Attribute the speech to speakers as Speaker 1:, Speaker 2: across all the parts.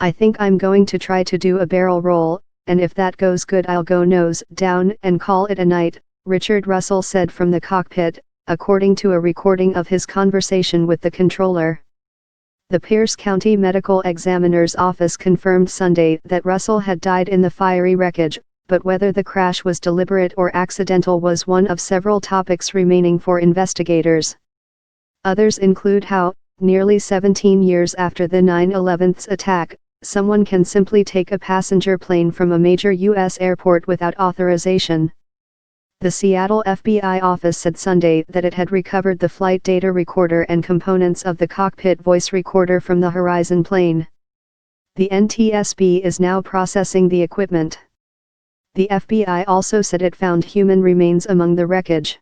Speaker 1: I think I'm going to try to do a barrel roll, and if that goes good I'll go nose down and call it a night, Richard Russell said from the cockpit, according to a recording of his conversation with the controller. The Pierce County Medical Examiner's Office confirmed Sunday that Russell had died in the fiery wreckage, but whether the crash was deliberate or accidental was one of several topics remaining for investigators. Others include how, nearly 17 years after the 9/11's attack, someone can simply take a passenger plane from a major U.S. airport without authorization. The Seattle FBI office said Sunday that it had recovered the flight data recorder and components of the cockpit voice recorder from the Horizon plane. The NTSB is now processing the equipment. The FBI also said it found human remains among the wreckage.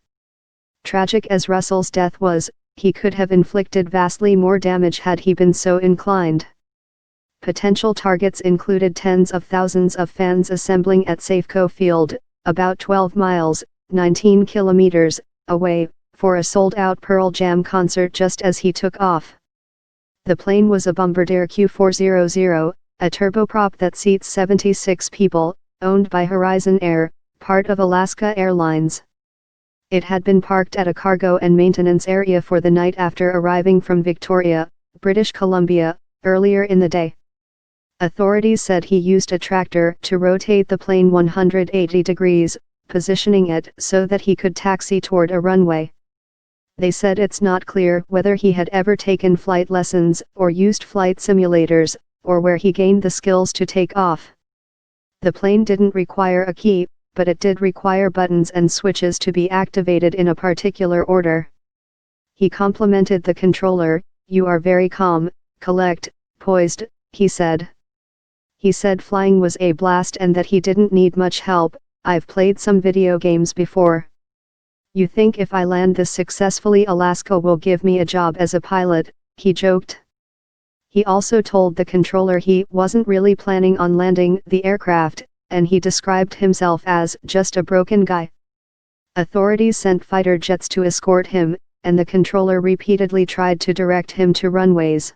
Speaker 1: Tragic as Russell's death was, he could have inflicted vastly more damage had he been so inclined. Potential targets included tens of thousands of fans assembling at Safeco Field, about 12 miles, 19 kilometers, away, for a sold-out Pearl Jam concert just as he took off. The plane was a Bombardier Q400, a turboprop that seats 76 people, owned by Horizon Air, part of Alaska Airlines. It had been parked at a cargo and maintenance area for the night after arriving from Victoria, British Columbia, earlier in the day. Authorities said he used a tractor to rotate the plane 180 degrees, positioning it so that he could taxi toward a runway. They said it's not clear whether he had ever taken flight lessons or used flight simulators, or where he gained the skills to take off. The plane didn't require a key, but it did require buttons and switches to be activated in a particular order. He complimented the controller, "You are very calm, collect, poised," he said. He said flying was a blast and that he didn't need much help. "I've played some video games before. You think if I land this successfully Alaska will give me a job as a pilot," he joked. He also told the controller he wasn't really planning on landing the aircraft, and he described himself as just a broken guy. Authorities sent fighter jets to escort him, and the controller repeatedly tried to direct him to runways.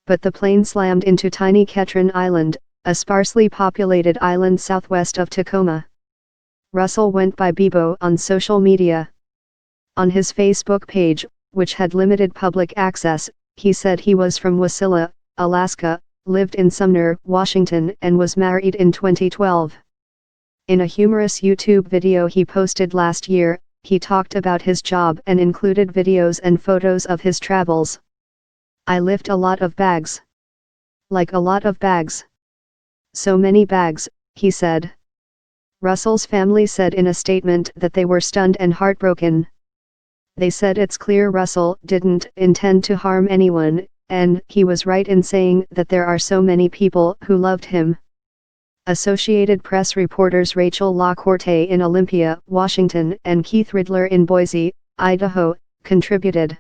Speaker 1: But the plane slammed into tiny Ketron Island, a sparsely populated island southwest of Tacoma. Russell went by Bebo on social media. On his Facebook page, which had limited public access, he said he was from Wasilla, Alaska, lived in Sumner, Washington, and was married in 2012. In a humorous YouTube video he posted last year, he talked about his job and included videos and photos of his travels. "I lift a lot of bags. Like a lot of bags. So many bags," he said. Russell's family said in a statement that they were stunned and heartbroken. They said it's clear Russell didn't intend to harm anyone, and he was right in saying that there are so many people who loved him. Associated Press reporters Rachel LaCourte in Olympia, Washington, and Keith Riddler in Boise, Idaho, contributed.